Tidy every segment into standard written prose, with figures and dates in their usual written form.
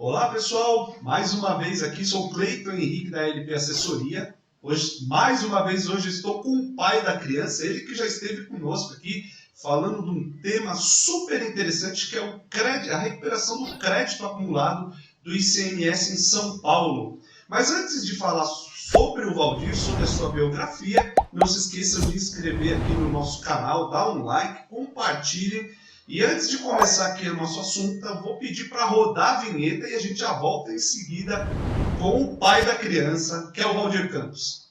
Olá pessoal, mais uma vez aqui, sou o Cleiton Henrique da LP Assessoria. Hoje, mais uma vez, estou com o pai da criança, ele que já esteve conosco aqui, falando de um tema super interessante que é o crédito, a recuperação do crédito acumulado do ICMS em São Paulo. Mas antes de falar sobre o Valdir, sobre a sua biografia, não se esqueçam de inscrever aqui no nosso canal, dar um like, compartilhem. E antes de começar aqui o nosso assunto, eu vou pedir para rodar a vinheta e a gente já volta em seguida com o pai da criança, que é o Valdir Campos.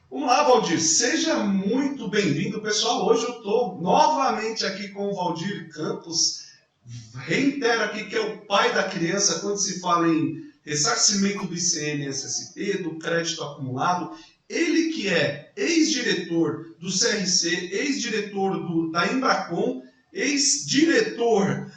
Vamos lá, Valdir, seja muito bem-vindo, pessoal. Hoje eu estou novamente aqui com o Valdir Campos. Reitero aqui que é o pai da criança quando se fala em ressarcimento do ICMS-SP, do crédito acumulado. Ele que é ex-diretor do CRC, ex-diretor da Embracon, ex-diretor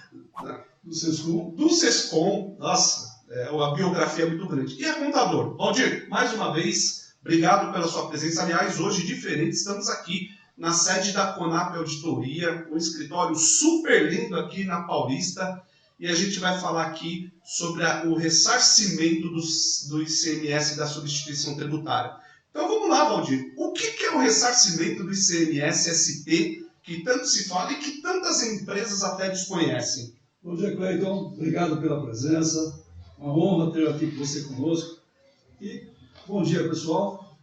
do Sescom. Nossa, a biografia é muito grande. E é contador. Valdir, mais uma vez, obrigado pela sua presença. Aliás, hoje, diferente, estamos aqui na sede da Conap Auditoria, um escritório super lindo aqui na Paulista, e a gente vai falar aqui sobre o ressarcimento do ICMS e da substituição tributária. Então vamos lá, Valdir. O que é o ressarcimento do ICMS-SP, que tanto se fala e que tantas empresas até desconhecem? Bom dia, Cleiton. Obrigado pela presença. Uma honra ter aqui com você conosco. E bom dia, pessoal.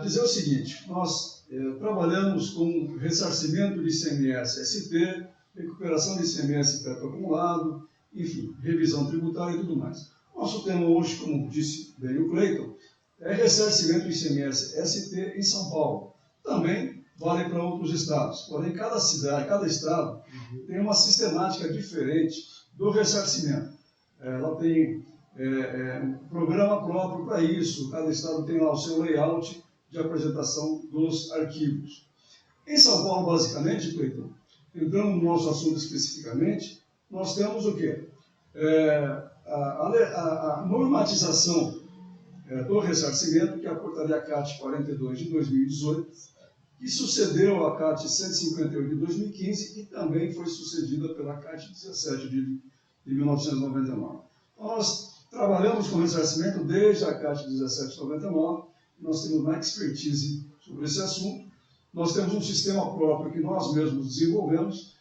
Dizer o seguinte, nós trabalhamos com ressarcimento de ICMS-SP, recuperação de ICMS crédito acumulado, enfim, revisão tributária e tudo mais. Nosso tema hoje, como disse bem o Cleiton, é ressarcimento do ICMS-SP em São Paulo. Também vale para outros estados, porém cada cidade, cada estado tem uma sistemática diferente do ressarcimento. Ela tem um programa próprio para isso, cada estado tem lá o seu layout de apresentação dos arquivos. Em São Paulo, basicamente, Cleiton, entrando no nosso assunto especificamente, nós temos o quê? A normatização do ressarcimento, que é a portaria CAT 42 de 2018, que sucedeu a CAT 158 de 2015 e também foi sucedida pela CAT 17 de 1999. Nós trabalhamos com ressarcimento desde a CAT 1799, nós temos uma expertise sobre esse assunto, nós temos um sistema próprio que nós mesmos desenvolvemos,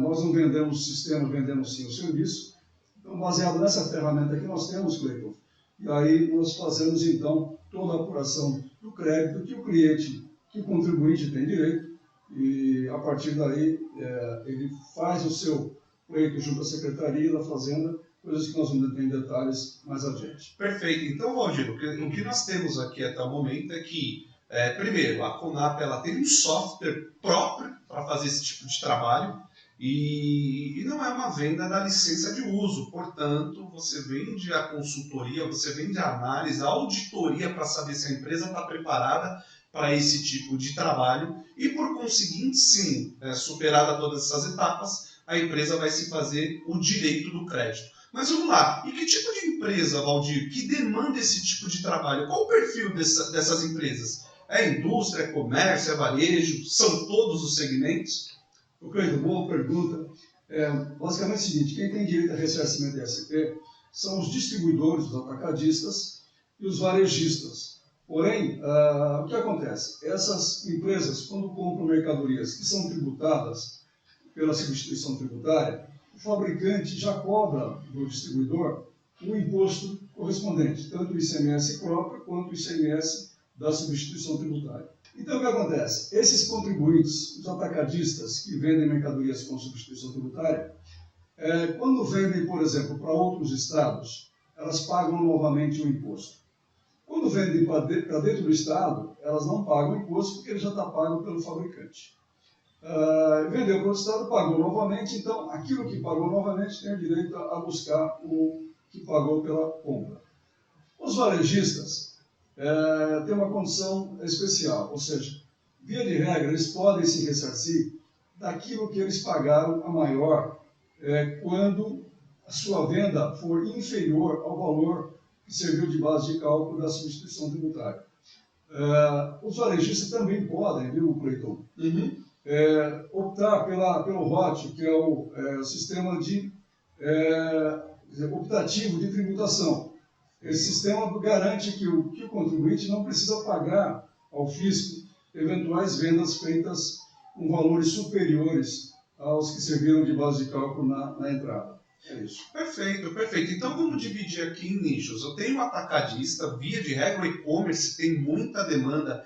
nós não vendemos sistema, vendemos sim o serviço. Então, baseado nessa ferramenta que nós temos, Cleiton, e aí nós fazemos então toda a apuração do crédito que o cliente, que o contribuinte tem direito, e a partir daí ele faz o seu pleito junto à Secretaria da Fazenda, coisas que nós vamos ter em detalhes mais adiante. Perfeito. Então, Valdir, o que nós temos aqui até o momento é que, primeiro, a Conap ela tem um software próprio para fazer esse tipo de trabalho e não é uma venda da licença de uso. Portanto, você vende a consultoria, você vende a análise, a auditoria para saber se a empresa está preparada para esse tipo de trabalho e, por conseguinte, sim, superada todas essas etapas, a empresa vai se fazer o direito do crédito. Mas vamos lá, e que tipo de empresa, Valdir, que demanda esse tipo de trabalho? Qual o perfil dessas empresas? É indústria, é comércio, é varejo? São todos os segmentos? Cleiton, boa pergunta. Basicamente é o seguinte, quem tem direito a ressarcimento de SP são os distribuidores, os atacadistas e os varejistas. Porém, o que acontece? Essas empresas, quando compram mercadorias que são tributadas pela substituição tributária, o fabricante já cobra do distribuidor o imposto correspondente, tanto o ICMS próprio quanto o ICMS da substituição tributária. Então, o que acontece? Esses contribuintes, os atacadistas que vendem mercadorias com substituição tributária, quando vendem, por exemplo, para outros estados, elas pagam novamente o imposto. Quando vendem para dentro do estado, elas não pagam o imposto porque ele já está pago pelo fabricante. Vendeu para outro estado, pagou novamente, então aquilo que pagou novamente tem o direito a buscar o que pagou pela compra. Os varejistas têm uma condição especial, ou seja, via de regra, eles podem se ressarcir daquilo que eles pagaram a maior quando a sua venda for inferior ao valor que serviu de base de cálculo da substituição tributária. Os varejistas também podem, viu, Cleiton, optar pelo ROT, que é o sistema optativo de tributação. Esse sistema garante que o contribuinte não precisa pagar ao fisco eventuais vendas feitas com valores superiores aos que serviram de base de cálculo na entrada. É isso. Perfeito, perfeito. Então vamos dividir aqui em nichos. Eu tenho o atacadista, via de regra, o e-commerce tem muita demanda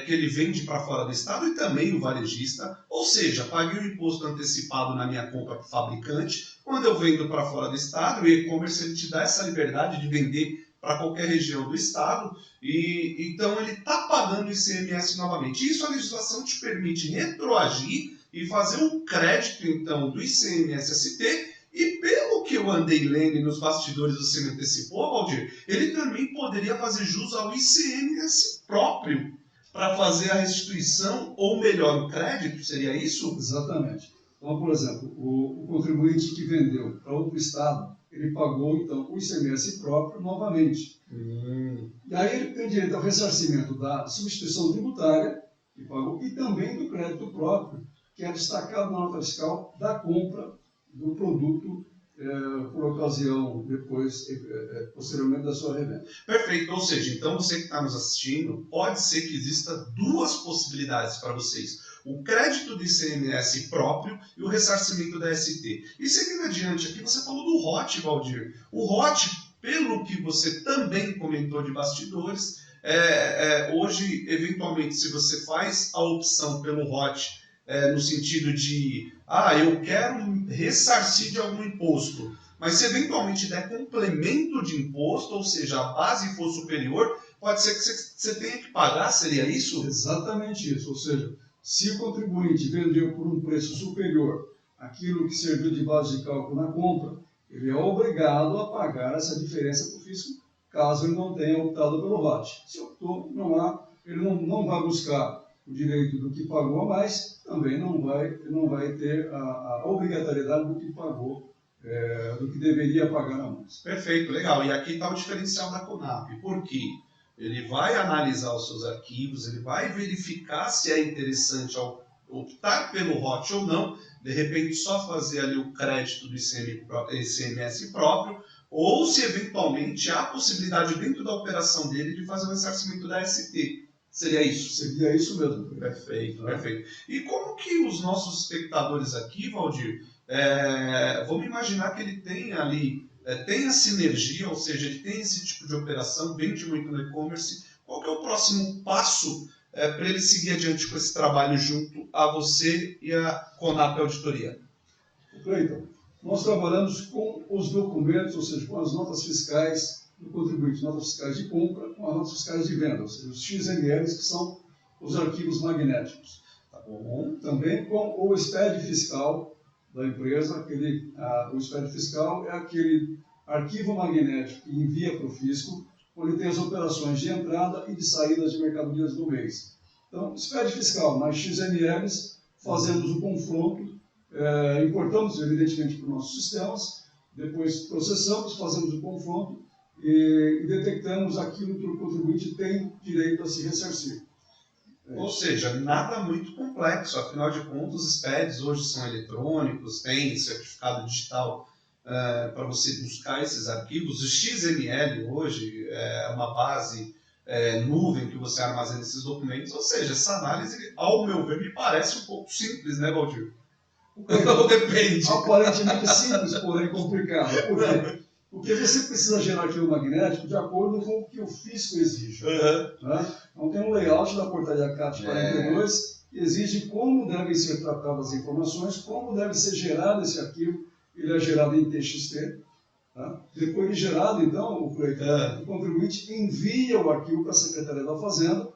que ele vende para fora do estado, e também o varejista, ou seja, paguei o imposto antecipado na minha compra para o fabricante. Quando eu vendo para fora do estado, o e-commerce ele te dá essa liberdade de vender para qualquer região do estado, e então ele está pagando o ICMS novamente. Isso a legislação te permite retroagir e fazer um crédito então do ICMS-ST. E pelo que eu andei lendo nos bastidores, você me antecipou, Valdir, ele também poderia fazer jus ao ICMS próprio para fazer a restituição, ou melhor, o crédito, seria isso? Exatamente. Então, por exemplo, o contribuinte que vendeu para outro estado, ele pagou, então, o ICMS próprio novamente. E aí ele tem direito ao ressarcimento da substituição tributária, que pagou, e também do crédito próprio, que é destacado na nota fiscal da compra do produto por ocasião, posteriormente da sua revenda. Perfeito, ou seja, então você que está nos assistindo, pode ser que exista duas possibilidades para vocês. O crédito do ICMS próprio e o ressarcimento da ST. E seguindo adiante aqui, você falou do ROT, Valdir. O ROT, pelo que você também comentou de bastidores, hoje, eventualmente, se você faz a opção pelo ROT, no sentido de, eu quero ressarcir de algum imposto, mas se eventualmente der complemento de imposto, ou seja, a base for superior, pode ser que você tenha que pagar, seria isso? Exatamente isso, ou seja, se o contribuinte vendeu por um preço superior àquilo que serviu de base de cálculo na compra, ele é obrigado a pagar essa diferença para o fisco, caso ele não tenha optado pelo ROT. Se optou, ele não vai buscar o direito do que pagou a mais, também não vai ter a obrigatoriedade do que pagou, do que deveria pagar a mais. Perfeito, legal. E aqui está o diferencial da CONAP. Por quê? Ele vai analisar os seus arquivos, ele vai verificar se é interessante optar pelo ROT ou não, de repente só fazer ali o crédito do ICMS próprio, ou se eventualmente há possibilidade dentro da operação dele de fazer o ressarcimento da ST. Seria isso? Seria isso mesmo. Perfeito, perfeito. E como que os nossos espectadores aqui, Valdir, vamos imaginar que ele tem ali, tem a sinergia, ou seja, ele tem esse tipo de operação, vende muito no e-commerce. Qual que é o próximo passo para ele seguir adiante com esse trabalho junto a você e a CONAP Auditoria? Cleiton, nós trabalhamos com os documentos, ou seja, com as notas fiscais do contribuinte, notas fiscais de compra com as notas fiscais de venda, ou seja, os XMLs, que são os arquivos magnéticos. Tá bom. Também com o SPED fiscal da empresa, o SPED fiscal é aquele arquivo magnético que envia para o fisco, onde tem as operações de entrada e de saída de mercadorias do mês. Então, SPED fiscal mais XMLs, fazemos o confronto, importamos evidentemente para os nossos sistemas, depois processamos, fazemos o confronto, e detectamos aquilo que o contribuinte tem direito a se ressarcir. Ou seja, nada muito complexo, afinal de contas os SPEDs hoje são eletrônicos, tem certificado digital para você buscar esses arquivos. O XML hoje é uma base nuvem que você armazena esses documentos, ou seja, essa análise, ao meu ver, me parece um pouco simples, né, Valdir? Então depende. Aparentemente simples, porém complicado. Por quê? Porque você precisa gerar arquivo magnético de acordo com o que o fisco exige. Né? Então tem um layout da portaria CAT 42 que exige como devem ser tratadas as informações, como deve ser gerado esse arquivo. Ele é gerado em TXT. Tá? Depois de gerado, então, o contribuinte envia o arquivo para a Secretaria da Fazenda.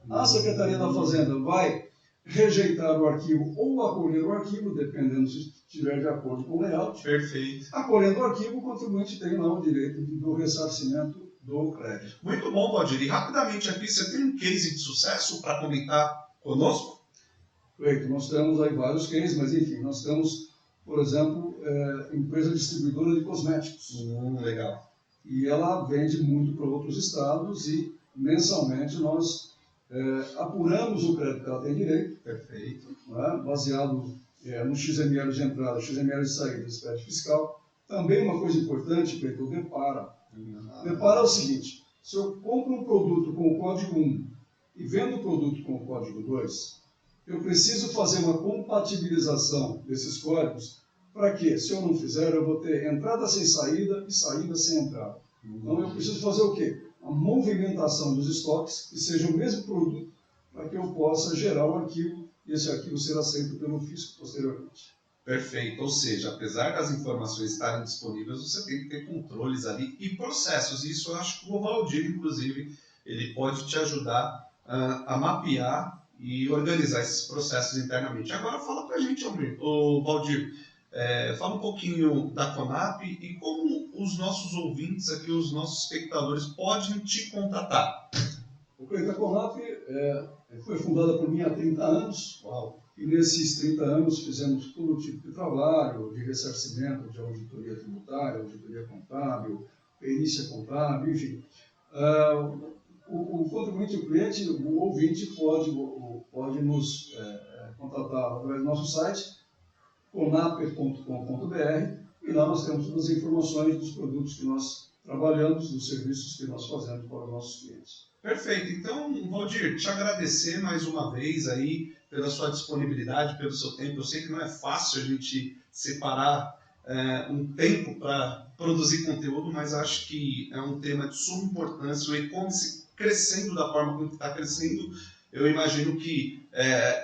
A Secretaria da Fazenda vai rejeitar o arquivo ou acolher o arquivo, dependendo se estiver de acordo com o layout. Perfeito. Acolhendo o arquivo, o contribuinte tem lá o direito do ressarcimento do crédito. Muito bom, Valdir. E rapidamente aqui, você tem um case de sucesso para comentar conosco? Feito. Nós temos aí vários cases, mas enfim, nós temos, por exemplo, empresa distribuidora de cosméticos. Legal. E ela vende muito para outros estados e mensalmente nós apuramos o crédito que ela tem direito. Perfeito. Né, baseado no XML de entrada, XML de saída, SPED fiscal. Também uma coisa importante, Cleiton, o Depara. Depara é o seguinte, se eu compro um produto com o código 1 e vendo o produto com o código 2, eu preciso fazer uma compatibilização desses códigos. Para quê? Se eu não fizer, eu vou ter entrada sem saída e saída sem entrada. Então eu preciso fazer o quê? A movimentação dos estoques, que seja o mesmo produto, para que eu possa gerar um arquivo e esse arquivo ser aceito pelo fisco posteriormente. Perfeito, ou seja, apesar das informações estarem disponíveis, você tem que ter controles ali e processos. Isso eu acho que o Valdir, inclusive, ele pode te ajudar a mapear e organizar esses processos internamente. Agora fala pra gente, Valdir, fala um pouquinho da Conap e como os nossos ouvintes aqui, os nossos espectadores, podem te contatar. A Conap foi fundada por mim há 30 anos. Uau. E nesses 30 anos fizemos todo tipo de trabalho, de ressarcimento, de auditoria tributária, auditoria contábil, perícia contábil, enfim. O contribuinte, o cliente, o ouvinte pode nos contatar através do nosso site, conap.com.br, e lá nós temos todas as informações dos produtos que nós trabalhamos, dos serviços que nós fazemos para os nossos clientes. Perfeito. Então, Valdir, te agradecer mais uma vez aí pela sua disponibilidade, pelo seu tempo. Eu sei que não é fácil a gente separar um tempo para produzir conteúdo, mas acho que é um tema de suma importância. O e-commerce crescendo da forma como está crescendo, eu imagino que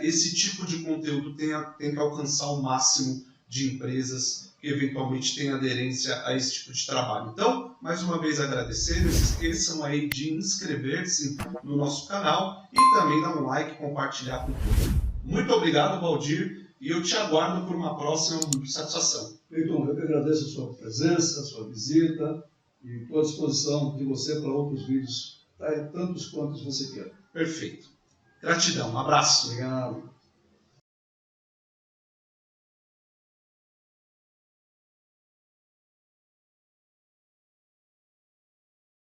esse tipo de conteúdo tem que alcançar o máximo de empresas que eventualmente têm aderência a esse tipo de trabalho. Então, mais uma vez agradecer, não se esqueçam aí de inscrever-se no nosso canal e também dar um like, compartilhar com todos. Muito obrigado, Valdir, e eu te aguardo por uma próxima satisfação. Cleiton, eu que agradeço a sua presença, a sua visita e estou à disposição de você para outros vídeos, tantos quantos você queira. Perfeito. Gratidão, um abraço. Obrigado.